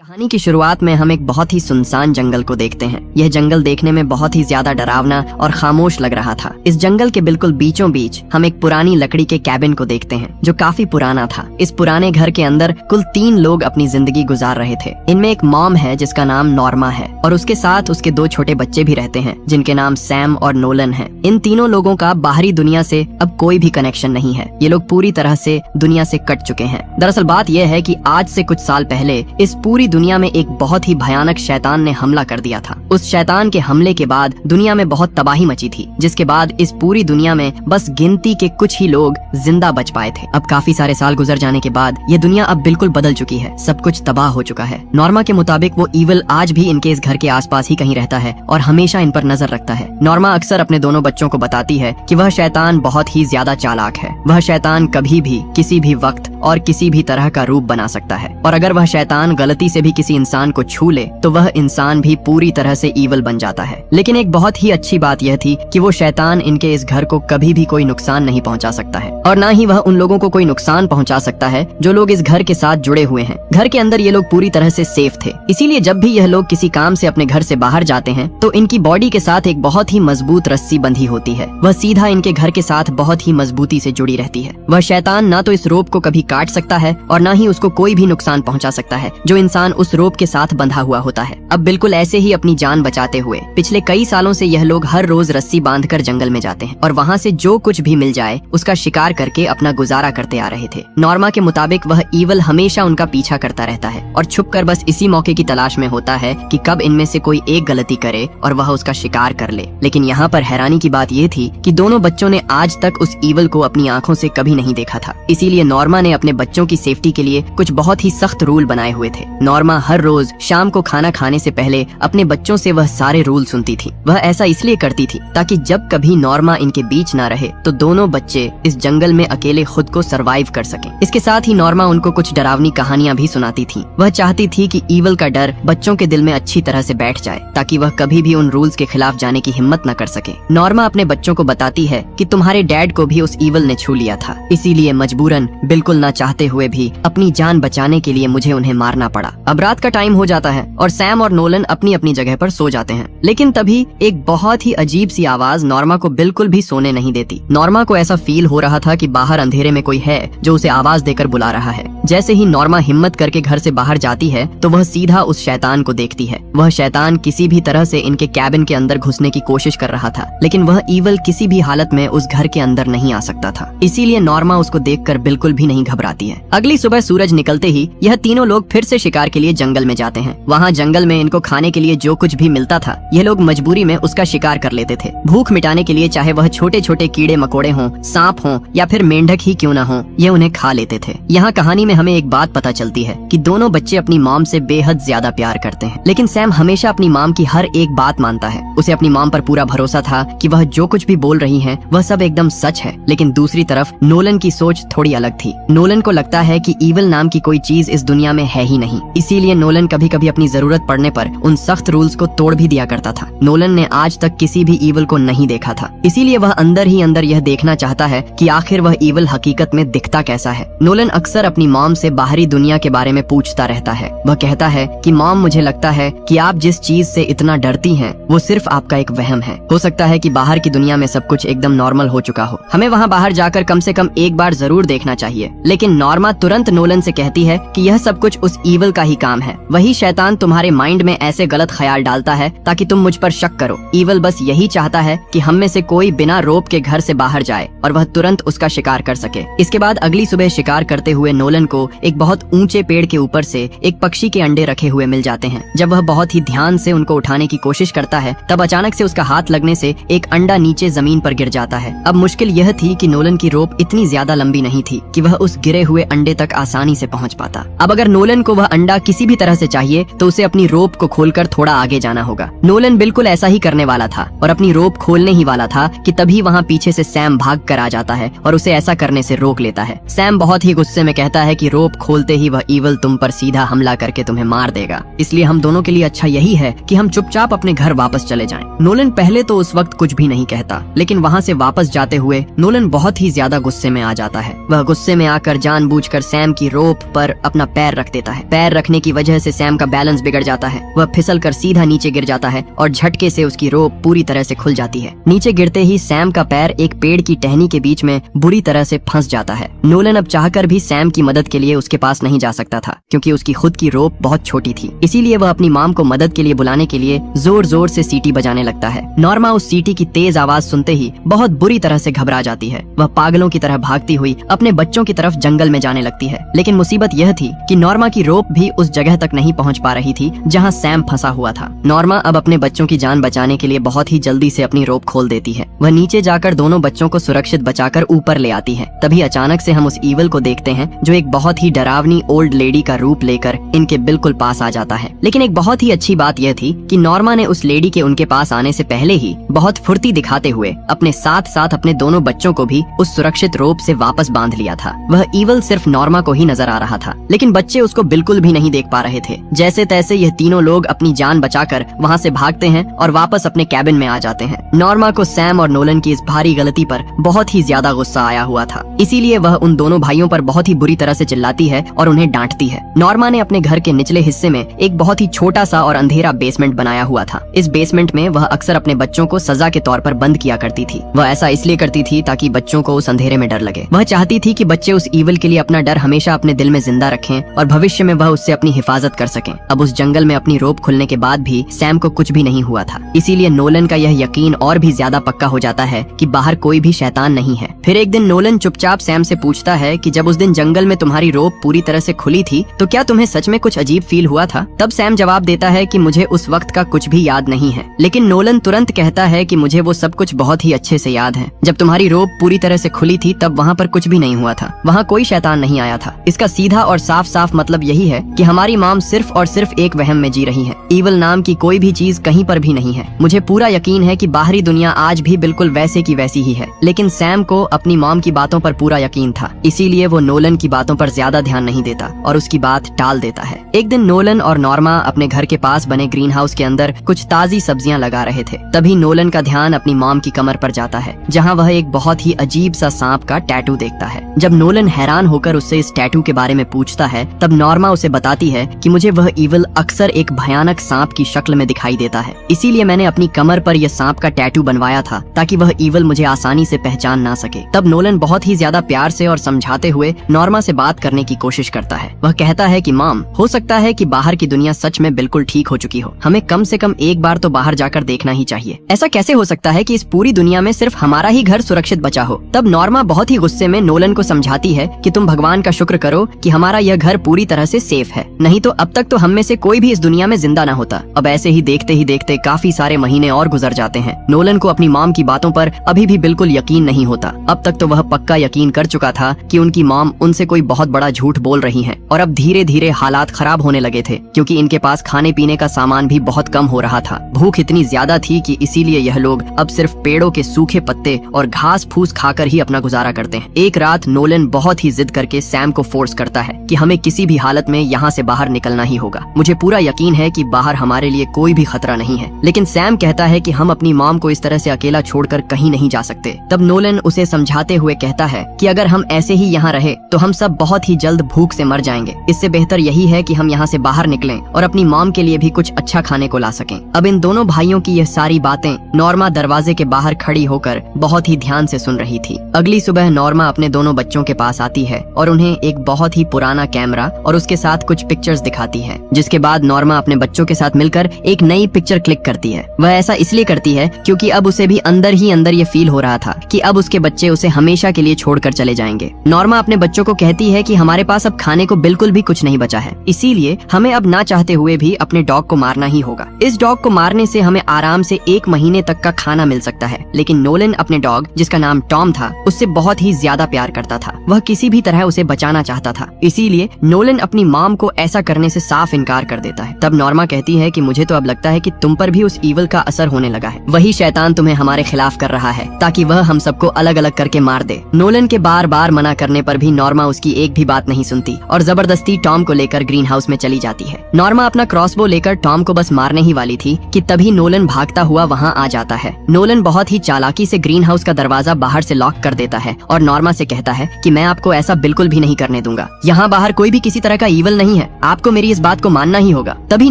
कहानी की शुरुआत में हम एक बहुत ही सुनसान जंगल को देखते हैं। यह जंगल देखने में बहुत ही ज्यादा डरावना और खामोश लग रहा था। इस जंगल के बिल्कुल बीचों बीच हम एक पुरानी लकड़ी के कैबिन को देखते हैं जो काफी पुराना था। इस पुराने घर के अंदर कुल 3 लोग अपनी जिंदगी गुजार रहे थे। इनमें एक मॉम है जिसका नाम नॉर्मा है और उसके साथ उसके 2 छोटे बच्चे भी रहते हैं जिनके नाम सैम और नोलन है। इन तीनों लोगों का बाहरी दुनिया से अब कोई भी कनेक्शन नहीं है। ये लोग पूरी तरह से दुनिया से कट चुके हैं। दरअसल बात यह है कि आज से कुछ साल पहले इस पूरी दुनिया में एक बहुत ही भयानक शैतान ने हमला कर दिया था। उस शैतान के हमले के बाद दुनिया में बहुत तबाही मची थी, जिसके बाद इस पूरी दुनिया में बस गिनती के कुछ ही लोग जिंदा बच पाए थे। अब काफी सारे साल गुजर जाने के बाद ये दुनिया अब बिल्कुल बदल चुकी है। सब कुछ तबाह हो चुका है। नॉर्मा के मुताबिक वो ईविल आज भी इनके इस घर के आसपास ही कहीं रहता है और हमेशा इन पर नजर रखता है। नॉर्मा अक्सर अपने दोनों बच्चों को बताती है कि वह शैतान बहुत ही ज्यादा चालाक है। वह शैतान कभी भी किसी भी वक्त और किसी भी तरह का रूप बना सकता है और अगर वह शैतान गलती से भी किसी इंसान को छू ले तो वह इंसान भी पूरी तरह से ईविल बन जाता है। लेकिन एक बहुत ही अच्छी बात यह थी कि वो शैतान इनके इस घर को कभी भी कोई नुकसान नहीं पहुंचा सकता है और ना ही वह उन लोगों को कोई नुकसान पहुंचा सकता है जो लोग इस घर के साथ जुड़े हुए हैं। घर के अंदर ये लोग पूरी तरह से सेफ थे, इसीलिए जब भी यह लोग किसी काम से अपने घर से बाहर जाते हैं तो इनकी बॉडी के साथ एक बहुत ही मजबूत रस्सी बंधी होती है। वह सीधा इनके घर के साथ बहुत ही मजबूती से जुड़ी रहती है। वह शैतान ना तो इस रोप को कभी काट सकता है और ना ही उसको कोई भी नुकसान पहुंचा सकता है जो इंसान उस रोप के साथ बंधा हुआ होता है। अब बिल्कुल ऐसे ही अपनी जान बचाते हुए पिछले कई सालों से यह लोग हर रोज रस्सी बांधकर जंगल में जाते हैं और वहाँ से जो कुछ भी मिल जाए उसका शिकार करके अपना गुजारा करते आ रहे थे। नॉर्मा के मुताबिक वह ईविल हमेशा उनका पीछा करता रहता है और छुपकर बस इसी मौके की तलाश में होता है कि कब इनमें से कोई एक गलती करे और वह उसका शिकार कर ले। लेकिन यहाँ पर हैरानी की बात यह थी कि दोनों बच्चों ने आज तक उस ईविल को अपनी आंखों से कभी नहीं देखा था। इसीलिए नॉर्मा ने अपने बच्चों की सेफ्टी के लिए कुछ बहुत ही सख्त रूल बनाए हुए थे। नॉर्मा हर रोज शाम को खाना खाने से पहले अपने बच्चों से वह सारे रूल सुनती थी। वह ऐसा इसलिए करती थी ताकि जब कभी नॉर्मा इनके बीच ना रहे तो दोनों बच्चे इस जंगल में अकेले खुद को सरवाइव कर सकें। इसके साथ ही नॉर्मा उनको कुछ डरावनी कहानियां भी सुनाती थी। वह चाहती थी कि ईविल का डर बच्चों के दिल में अच्छी तरह से बैठ जाए ताकि वह कभी भी उन रूल्स के खिलाफ जाने की हिम्मत न कर सके। नॉर्मा अपने बच्चों को बताती है कि तुम्हारे डैड को भी उस ईविल ने छू लिया था, इसीलिए मजबूरन बिल्कुल न चाहते हुए भी अपनी जान बचाने के लिए मुझे उन्हें मारना पड़ा। अब रात का टाइम हो जाता है और सैम और नोलन अपनी अपनी जगह पर सो जाते हैं। लेकिन तभी एक बहुत ही अजीब सी आवाज नॉर्मा को बिल्कुल भी सोने नहीं देती। नॉर्मा को ऐसा फील हो रहा था कि बाहर अंधेरे में कोई है जो उसे आवाज देकर बुला रहा है। जैसे ही नॉर्मा हिम्मत करके घर से बाहर जाती है तो वह सीधा उस शैतान को देखती है। वह शैतान किसी भी तरह से इनके कैबिन के अंदर घुसने की कोशिश कर रहा था, लेकिन वह ईविल किसी भी हालत में उस घर के अंदर नहीं आ सकता था। इसीलिए नॉर्मा उसको देखकर बिल्कुल भी नहीं घबराती है। अगली सुबह सूरज निकलते ही यह तीनों लोग फिर से शिकार के लिए जंगल में जाते हैं। वहाँ जंगल में इनको खाने के लिए जो कुछ भी मिलता था यह लोग मजबूरी में उसका शिकार कर लेते थे। भूख मिटाने के लिए चाहे वह छोटे छोटे कीड़े मकोड़े हों, सांप हों या फिर मेंढक ही क्यों न हो, ये उन्हें खा लेते थे। यहाँ कहानी में हमें एक बात पता चलती है कि दोनों बच्चे अपनी मॉम से बेहद ज्यादा प्यार करते हैं, लेकिन सैम हमेशा अपनी मॉम की हर एक बात मानता है। उसे अपनी मॉम पर पूरा भरोसा था कि वह जो कुछ भी बोल रही है वह सब एकदम सच है। लेकिन दूसरी तरफ नोलन की सोच थोड़ी अलग थी। नोलन को लगता है कि ईविल नाम की कोई चीज इस दुनिया में है ही नहीं। इसीलिए नोलन कभी कभी अपनी जरूरत पड़ने पर उन सख्त रूल्स को तोड़ भी दिया करता था। नोलन ने आज तक किसी भी ईविल को नहीं देखा था, इसीलिए वह अंदर ही अंदर यह देखना चाहता है कि आखिर वह ईविल हकीकत में दिखता कैसा है। नोलन अक्सर अपनी मॉम से बाहरी दुनिया के बारे में पूछता रहता है। वह कहता है कि मॉम, मुझे लगता है कि आप जिस चीज से इतना डरती हैं वो सिर्फ आपका एक वहम है। हो सकता है कि बाहर की दुनिया में सब कुछ एकदम नॉर्मल हो चुका हो। हमें वहाँ बाहर जाकर कम से कम एक बार जरूर देखना चाहिए। लेकिन नॉर्मा तुरंत नोलन से कहती है कि यह सब कुछ उस ईविल का ही काम है। वही शैतान तुम्हारे माइंड में ऐसे गलत ख्याल डालता है ताकि तुम मुझ पर शक करो। ईविल बस यही चाहता है कि हम में से कोई बिना रोप के घर से बाहर जाए और वह तुरंत उसका शिकार कर सके। इसके बाद अगली सुबह शिकार करते हुए नोलन को एक बहुत ऊंचे पेड़ के ऊपर से एक पक्षी के अंडे रखे हुए मिल जाते हैं। जब वह बहुत ही ध्यान से उनको उठाने की कोशिश करता है तब अचानक से उसका हाथ लगने से एक अंडा नीचे जमीन पर गिर जाता है। अब मुश्किल यह थी कि नोलन की रोप इतनी ज्यादा लंबी नहीं थी कि वह उस गिरे हुए अंडे तक आसानी से पहुंच पाता। अब अगर नोलन को वह अंडा किसी भी तरह से चाहिए तो उसे अपनी रोप को खोलकर थोड़ा आगे जाना होगा। नोलन बिल्कुल ऐसा ही करने वाला था और अपनी रोप खोलने ही वाला था कि तभी वहाँ पीछे से सैम भाग कर आ जाता है और उसे ऐसा करने से रोक लेता है। सैम बहुत ही गुस्से में कहता है कि रोप खोलते ही वह ईविल तुम पर सीधा हमला करके तुम्हें मार देगा, इसलिए हम दोनों के लिए अच्छा यही है कि हम चुपचाप अपने घर वापस चले जाएं। नोलन पहले तो उस वक्त कुछ भी नहीं कहता, लेकिन वहाँ से वापस जाते हुए नोलन बहुत ही ज्यादा गुस्से में आ जाता है। वह गुस्से में आकर जाकर जानबूझकर सैम की रोप पर अपना पैर रख देता है। पैर रखने की वजह से सैम का बैलेंस बिगड़ जाता है। वह फिसलकर सीधा नीचे गिर जाता है और झटके से उसकी रोप पूरी तरह से खुल जाती है। नीचे गिरते ही सैम का पैर एक पेड़ की टहनी के बीच में बुरी तरह से फंस जाता है। नोलन अब चाहकर भी सैम की मदद के लिए उसके पास नहीं जा सकता था, क्योंकि उसकी खुद की रोप बहुत छोटी थी। इसीलिए वह अपनी माम को मदद के लिए बुलाने के लिए जोर जोर से सीटी बजाने लगता है। नॉर्मा उस सीटी की तेज आवाज सुनते ही बहुत बुरी तरह से घबरा जाती है। वह पागलों की तरह भागती हुई अपने बच्चों की तरफ जंगल में जाने लगती है। लेकिन मुसीबत यह थी कि नॉर्मा की रोप भी उस जगह तक नहीं पहुंच पा रही थी जहां सैम फंसा हुआ था। नॉर्मा अब अपने बच्चों की जान बचाने के लिए बहुत ही जल्दी से अपनी रोप खोल देती है। वह नीचे जाकर दोनों बच्चों को सुरक्षित बचाकर ऊपर ले आती है। तभी अचानक से हम उस ईवल को देखते हैं जो एक बहुत ही डरावनी ओल्ड लेडी का रूप लेकर इनके बिल्कुल पास आ जाता है। लेकिन एक बहुत ही अच्छी बात यह थी कि नॉर्मा ने उस लेडी के उनके पास आने से पहले ही बहुत फुर्ती दिखाते हुए अपने साथ साथ अपने दोनों बच्चों को भी उस सुरक्षित रोप से वापस बांध लिया था। वह ईवल सिर्फ नॉर्मा को ही नजर आ रहा था, लेकिन बच्चे उसको बिल्कुल भी नहीं देख पा रहे थे। जैसे तैसे यह तीनों लोग अपनी जान बचाकर वहाँ से भागते हैं और वापस अपने कैबिन में आ जाते हैं। नॉर्मा को सैम और नोलन की इस भारी गलती पर बहुत ही ज्यादा गुस्सा आया हुआ था, इसीलिए वह उन दोनों भाइयों पर बहुत ही बुरी तरह से चिल्लाती है और उन्हें डांटती है। नॉर्मा ने अपने घर के निचले हिस्से में एक बहुत ही छोटा सा और अंधेरा बेसमेंट बनाया हुआ था। इस बेसमेंट में वह अक्सर अपने बच्चों को सजा के तौर पर बंद किया करती थी। वह ऐसा इसलिए करती थी ताकि बच्चों को उस अंधेरे में डर लगे। वह चाहती थी कि बच्चे उस ईवल के लिए अपना डर हमेशा अपने दिल में जिंदा रखें और भविष्य में वह उससे अपनी हिफाजत कर सकें। अब उस जंगल में अपनी रोप खुलने के बाद भी सैम को कुछ भी नहीं हुआ था, इसीलिए नोलन का यह यकीन और भी ज्यादा पक्का हो जाता है कि बाहर कोई भी शैतान नहीं है। फिर एक दिन नोलन चुपचाप सैम से पूछता है कि जब उस दिन जंगल में तुम्हारी रोप पूरी तरह से खुली थी तो क्या तुम्हें सच में कुछ अजीब फील हुआ था? तब सैम जवाब देता है कि मुझे उस वक्त का कुछ भी याद नहीं है, लेकिन नोलन तुरंत कहता है कि मुझे वो सब कुछ बहुत ही अच्छे से याद है। जब तुम्हारी रोप पूरी तरह से खुली थी तब वहाँ पर कुछ भी नहीं हुआ था, वहाँ कोई शैतान नहीं आया था। इसका सीधा और साफ साफ मतलब यही है कि हमारी माम सिर्फ और सिर्फ एक वहम में जी रही है। ईवल नाम की कोई भी चीज कहीं पर भी नहीं है। मुझे पूरा यकीन है कि बाहरी दुनिया आज भी बिल्कुल वैसे की वैसी ही है, लेकिन सैम को अपनी माम की बातों पर पूरा यकीन था, इसीलिए वो नोलन की बातों पर ज्यादा ध्यान नहीं देता और उसकी बात टाल देता है। एक दिन नोलन और नॉर्मा अपने घर के पास बने ग्रीन हाउस के अंदर कुछ ताजी सब्जियां लगा रहे थे। तभी नोलन का ध्यान अपनी माम की कमर पर जाता है, जहां वह एक बहुत ही अजीब सा सांप का टैटू देखता है। जब नोलन हैरान होकर उससे इस टैटू के बारे में पूछता है तब नॉर्मा उसे बताती है कि मुझे वह ईवल अक्सर एक भयानक सांप की शक्ल में दिखाई देता है, इसीलिए मैंने अपनी कमर पर यह सांप का टैटू बनवाया था ताकि वह ईवल मुझे आसानी से पहचान ना सके। तब नोलन बहुत ही ज्यादा प्यार से और समझाते हुए नॉर्मा से बात करने की कोशिश करता है। वह कहता है कि माम, हो सकता है कि बाहर की दुनिया सच में बिल्कुल ठीक हो चुकी हो, हमें कम से कम एक बार तो बाहर जाकर देखना ही चाहिए। ऐसा कैसे हो सकता है कि इस पूरी दुनिया में सिर्फ हमारा ही घर सुरक्षित बचा हो? तब नॉर्मा बहुत ही गुस्से में नोलन को समझाती है कि तुम भगवान का शुक्र करो कि हमारा यह घर पूरी तरह से सेफ है, नहीं तो अब तक तो हम में से कोई भी इस दुनिया में जिंदा न होता। अब ऐसे ही देखते काफी सारे महीने और गुजर जाते हैं। नोलन को अपनी माम की बातों पर अभी भी बिल्कुल यकीन नहीं होता। अब तक तो वह पक्का यकीन कर चुका था कि उनकी माम उनसे कोई बहुत बड़ा झूठ बोल रही है और अब धीरे धीरे हालात खराब होने लगे थे, क्योंकि इनके पास खाने पीने का सामान भी बहुत कम हो रहा था। भूख इतनी ज्यादा थी कि इसीलिए यह लोग अब सिर्फ पेड़ों के सूखे पत्ते और घास फूस खाकर ही अपना गुजारा करते हैं। एक रात नोलन बहुत ही जिद करके सैम को फोर्स करता है कि हमें किसी भी हालत में यहाँ से बाहर निकलना ही होगा। मुझे पूरा यकीन है कि बाहर हमारे लिए कोई भी खतरा नहीं है, लेकिन सैम कहता है कि हम अपनी माम को इस तरह से अकेला छोड़कर कहीं नहीं जा सकते। तब नोलन उसे समझाते हुए कहता है कि अगर हम ऐसे ही यहाँ रहे तो हम सब बहुत ही जल्द भूख से मर जाएंगे। इससे बेहतर यही है कि हम यहाँ से बाहर निकलें और अपनी माम के लिए भी कुछ अच्छा खाने को ला सकें। अब इन दोनों भाइयों की यह सारी बातें नॉर्मा दरवाजे के बाहर खड़ी होकर बहुत ही ध्यान से सुन रही थी। अगली सुबह नॉर्मा अपने दोनों बच्चों के पास आती है और उन्हें एक बहुत ही पुराना कैमरा और उसके साथ कुछ पिक्चर्स दिखाती है, जिसके बाद नॉर्मा अपने बच्चों के साथ मिलकर एक नई पिक्चर क्लिक करती है। वह ऐसा इसलिए करती है क्योंकि अब उसे भी अंदर ही अंदर ये फील हो रहा था कि अब उसके बच्चे उसे हमेशा के लिए छोड़कर चले जाएंगे। नॉर्मा अपने बच्चों को कहती है कि हमारे पास अब खाने को बिल्कुल भी कुछ नहीं बचा है, इसीलिए हमें अब ना चाहते हुए भी अपने डॉग को मारना ही होगा। इस डॉग को मारने से हमें आराम से 1 महीने तक का खाना मिल सकता है। लेकिन नोलन अपने डॉग, जिसका नाम टॉम था, उससे बहुत ही ज्यादा प्यार करता था। वह किसी भी तरह उसे बचाना चाहता था, इसीलिए नोलन अपनी माम को ऐसा करने से साफ इनकार कर देता है। तब नॉर्मा कहती है कि मुझे तो अब लगता है कि तुम पर भी उस ईवल का असर होने लगा है। वही शैतान तुम्हें हमारे खिलाफ कर रहा है ताकि वह हम सबको अलग अलग करके मार दे। नोलन के बार बार मना करने पर भी नॉर्मा उसकी एक भी बात नहीं सुनती और जबरदस्ती टॉम को लेकर ग्रीन हाउस में चली जाती है। नॉर्मा अपना क्रॉसबो लेकर टॉम को बस मारने ही वाली थी कि तभी नोलन भागता हुआ वहाँ आ जाता है। नोलन बहुत ही चालाकी से ग्रीन हाउस का दरवाजा बाहर से लॉक कर देता है और नॉर्मा से कहता है कि मैं आपके आपको ऐसा बिल्कुल भी नहीं करने दूंगा। यहाँ बाहर कोई भी किसी तरह का ईवल नहीं है, आपको मेरी इस बात को मानना ही होगा। तभी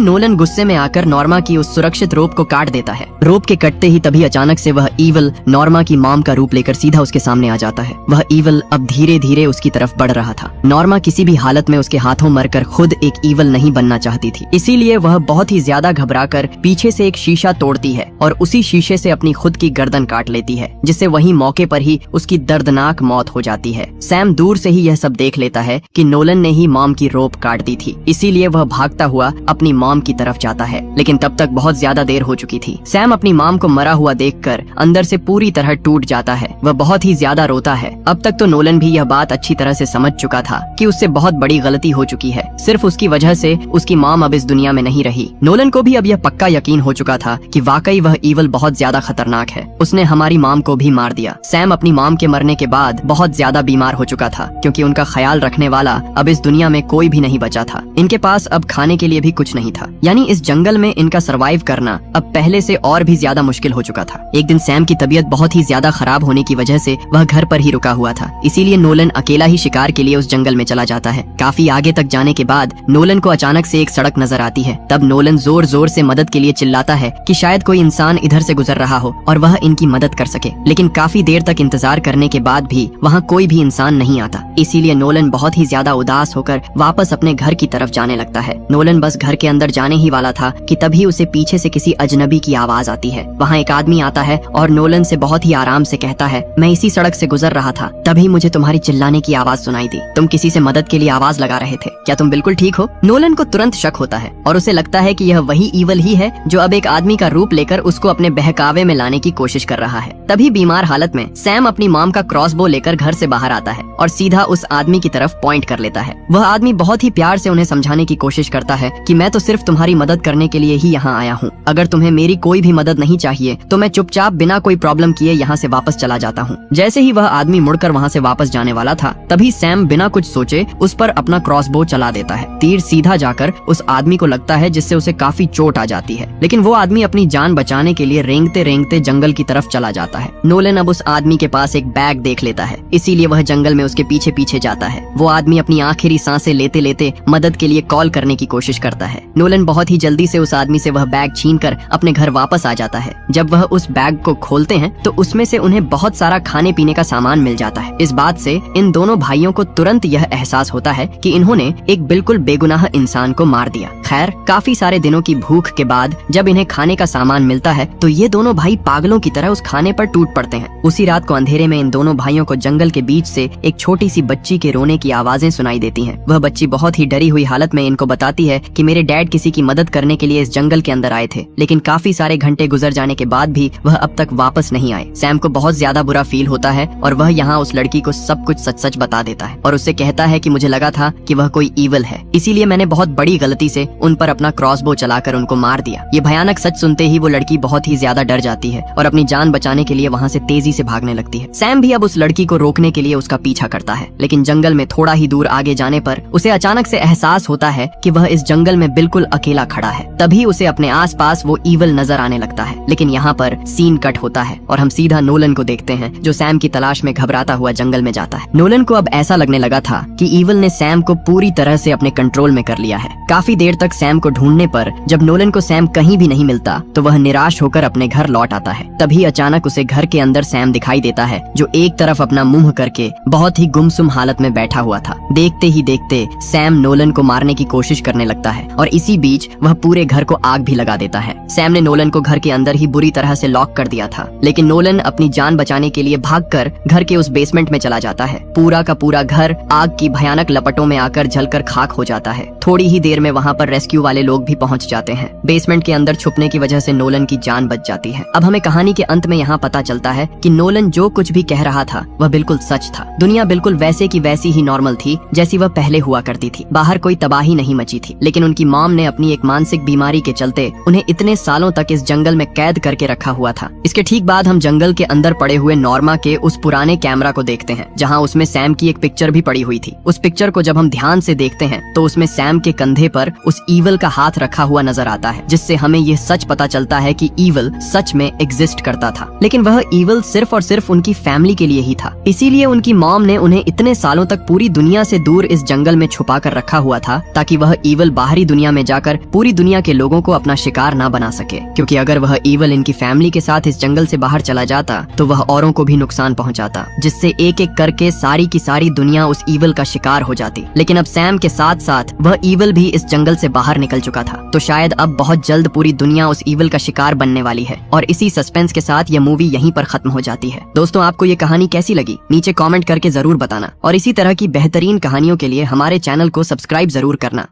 नोलन गुस्से में आकर नॉर्मा की उस सुरक्षित रोप को काट देता है। रोप के कटते ही तभी अचानक से वह ईवल नॉर्मा की मॉम का रूप लेकर सीधा उसके सामने आ जाता है। वह ईवल अब धीरे धीरे उसकी तरफ बढ़ रहा था। नॉर्मा किसी भी हालत में उसके हाथों मरकर खुद एक ईवल नहीं बनना चाहती थी, इसीलिए वह बहुत ही ज्यादा घबराकर पीछे से एक शीशा तोड़ती है और उसी शीशे से अपनी खुद की गर्दन काट लेती है, जिससे वही मौके पर ही उसकी दर्दनाक मौत हो जाती है। सैम दूर से ही यह सब देख लेता है कि नोलन ने ही मॉम की रोप काट दी थी, इसीलिए वह भागता हुआ अपनी मॉम की तरफ जाता है। लेकिन तब तक बहुत ज्यादा देर हो चुकी थी। सैम अपनी मॉम को मरा हुआ देखकर अंदर से पूरी तरह टूट जाता है। वह बहुत ही ज्यादा रोता है। अब तक तो नोलन भी यह बात अच्छी तरह से समझ चुका था कि उससे बहुत बड़ी गलती हो चुकी है। सिर्फ उसकी वजह से उसकी मॉम अब इस दुनिया में नहीं रही। नोलन को भी अब यह पक्का यकीन हो चुका था कि वाकई वह ईवल बहुत ज्यादा खतरनाक है। उसने हमारी मॉम को भी मार दिया। सैम अपनी मॉम के मरने के बाद बहुत ज्यादा बीमार हो चुका था, क्योंकि उनका ख्याल रखने वाला अब इस दुनिया में कोई भी नहीं बचा था। इनके पास अब खाने के लिए भी कुछ नहीं था, यानी इस जंगल में इनका सरवाइव करना अब पहले से और भी ज्यादा मुश्किल हो चुका था। एक दिन सैम की तबीयत बहुत ही ज्यादा खराब होने की वजह से वह घर पर ही रुका हुआ था, इसीलिए नोलन अकेला ही शिकार के लिए उस जंगल में चला जाता है। काफी आगे तक जाने के बाद नोलन को अचानक से एक सड़क नजर आती है। तब नोलन जोर जोर से मदद के लिए चिल्लाता है कि शायद कोई इंसान इधर से गुजर रहा हो और वह इनकी मदद कर सके। लेकिन काफी देर तक इंतजार करने के बाद भी वहाँ कोई भी इंसान नहीं आता, इसीलिए नोलन बहुत ही ज्यादा उदास होकर वापस अपने घर की तरफ जाने लगता है। नोलन बस घर के अंदर जाने ही वाला था कि तभी उसे पीछे से किसी अजनबी की आवाज आती है। वहाँ एक आदमी आता है और नोलन से बहुत ही आराम से कहता है, मैं इसी सड़क से गुजर रहा था, तभी मुझे तुम्हारी चिल्लाने की आवाज सुनाई दी। तुम किसी से मदद के लिए आवाज लगा रहे थे, क्या तुम बिल्कुल ठीक हो? नोलन को तुरंत शक होता है और उसे लगता है कि यह वही ईवल ही है जो अब एक आदमी का रूप लेकर उसको अपने बहकावे में लाने की कोशिश कर रहा है। तभी बीमार हालत में सैम अपनी मॉम का क्रॉसबो लेकर घर से बाहर आता है और सीधा उस आदमी की तरफ पॉइंट कर लेता है। वह आदमी बहुत ही प्यार से उन्हें समझाने की कोशिश करता है कि मैं तो सिर्फ तुम्हारी मदद करने के लिए ही यहाँ आया हूँ। अगर तुम्हें मेरी कोई भी मदद नहीं चाहिए तो मैं चुपचाप बिना कोई प्रॉब्लम किए यहाँ से वापस चला जाता हूँ। जैसे ही वह आदमी मुड़कर वहाँ से वापस जाने वाला था, तभी सैम बिना कुछ सोचे उस पर अपना क्रॉसबो चला देता है। तीर सीधा जाकर उस आदमी को लगता है, जिससे उसे काफी चोट आ जाती है। लेकिन वो आदमी अपनी जान बचाने के लिए रेंगते रेंगते जंगल की तरफ चला जाता है। नोलन अब उस आदमी के पास एक बैग देख लेता है, इसीलिए वह जंगल में उसके पीछे पीछे जाता है। वो आदमी अपनी आखिरी सांसें लेते लेते मदद के लिए कॉल करने की कोशिश करता है। नोलन बहुत ही जल्दी से उस आदमी से वह बैग छीनकर अपने घर वापस आ जाता है। जब वह उस बैग को खोलते हैं तो उसमें से उन्हें बहुत सारा खाने पीने का सामान मिल जाता है। इस बात से इन दोनों भाइयों को तुरंत यह एहसास होता है कि इन्होंने एक बिल्कुल बेगुनाह इंसान को मार दिया। खैर, काफी सारे दिनों की भूख के बाद जब इन्हें खाने का सामान मिलता है तो ये दोनों भाई पागलों की तरह उस खाने पर टूट पड़ते हैं। उसी रात को अंधेरे में इन दोनों भाइयों को जंगल के बीच से एक छोटी सी बच्ची के रोने की आवाजें सुनाई देती हैं। वह बच्ची बहुत ही डरी हुई हालत में इनको बताती है कि मेरे डैड किसी की मदद करने के लिए इस जंगल के अंदर आए थे, लेकिन काफी सारे घंटे गुजर जाने के बाद भी वह अब तक वापस नहीं आए। सैम को बहुत ज्यादा बुरा फील होता है और वह यहाँ उस लड़की को सब कुछ सच सच बता देता है और उससे कहता है कि मुझे लगा था कि वह कोई ईवल है, इसीलिए मैंने बहुत बड़ी गलती से उन पर अपना क्रॉसबो चलाकर उनको मार दिया। ये भयानक सच सुनते ही वो लड़की बहुत ही ज्यादा डर जाती है और अपनी जान बचाने के लिए वहाँ से तेजी से भागने लगती है। सैम भी अब उस लड़की को रोकने के लिए उसका पीछा करता है, लेकिन जंगल में थोड़ा ही दूर आगे जाने पर उसे अचानक से एहसास होता है कि वह इस जंगल में बिल्कुल अकेला खड़ा है। तभी उसे अपने आसपास वो ईवल नजर आने लगता है। लेकिन यहाँ पर सीन कट होता है और हम सीधा नोलन को देखते हैं, जो सैम की तलाश में घबराता हुआ जंगल में जाता है। नोलन को अब ऐसा लगने लगा था कि ईवल ने सैम को पूरी तरह से अपने कंट्रोल में कर लिया है। काफी देर तक सैम को ढूंढने पर जब नोलन को सैम कहीं भी नहीं मिलता तो वह निराश होकर अपने घर लौट आता है। तभी अचानक उसे घर के अंदर सैम दिखाई देता है, जो एक तरफ अपना मुंह करके बहुत ही गुमसुम हालत में बैठा हुआ था। देखते ही देखते सैम नोलन को मारने की कोशिश करने लगता है और इसी बीच वह पूरे घर को आग भी लगा देता है। सैम ने नोलन को घर के अंदर ही बुरी तरह से लॉक कर दिया था, लेकिन नोलन अपनी जान बचाने के लिए भागकर घर के उस बेसमेंट में चला जाता है। पूरा का पूरा घर आग की भयानक लपटों में आकर जलकर खाक हो जाता है। थोड़ी ही देर में वहाँ पर रेस्क्यू वाले लोग भी पहुँच जाते हैं। बेसमेंट के अंदर छुपने की वजह से नोलन की जान बच जाती है। अब हमें कहानी के अंत में यहाँ पता चलता है कि नोलन जो कुछ भी कह रहा था वह बिल्कुल सच था। दुनिया बिल्कुल वैसे की वैसी ही नॉर्मल थी जैसी वह पहले हुआ करती थी। बाहर कोई तबाही नहीं मची थी, लेकिन उनकी मॉम ने अपनी एक मानसिक बीमारी के चलते उन्हें इतने सालों तक इस जंगल में कैद करके रखा हुआ था। इसके ठीक बाद हम जंगल के अंदर पड़े हुए नॉर्मा के उस पुराने कैमरा को देखते हैं, जहाँ उसमें सैम की एक पिक्चर भी पड़ी हुई थी। उस पिक्चर को जब हम ध्यान से देखते हैं तो उसमें सैम के कंधे पर उस ईवल का हाथ रखा हुआ नजर आता है, जिससे हमें ये सच पता चलता है कि ईवल सच में एग्जिस्ट करता था। लेकिन वह ईवल सिर्फ और सिर्फ उनकी फैमिली के लिए ही था, इसीलिए उनकी मॉम ने उन्हें इतने सालों तक पूरी दुनिया से दूर इस जंगल में छुपा कर रखा हुआ था ताकि वह ईवल बाहरी दुनिया में जाकर पूरी दुनिया के लोगों को अपना शिकार ना बना सके, क्योंकि अगर वह ईवल इनकी फैमिली के साथ इस जंगल से बाहर चला जाता तो वह औरों को भी नुकसान पहुंचाता, जिससे एक एक करके सारी की सारी दुनिया उस ईवल का शिकार हो जाती। लेकिन अब सैम के साथ साथ वह ईवल भी इस जंगल से बाहर निकल चुका था, तो शायद अब बहुत जल्द पूरी दुनिया उस ईवल का शिकार बनने वाली है। और इसी सस्पेंस के साथ यह मूवी यहीं पर खत्म हो जाती है। दोस्तों, आपको ये कहानी कैसी लगी नीचे कमेंट करके जरूर बताना, और इसी तरह की बेहतरीन कहानियों के लिए हमारे चैनल को सब्सक्राइब जरूर करना।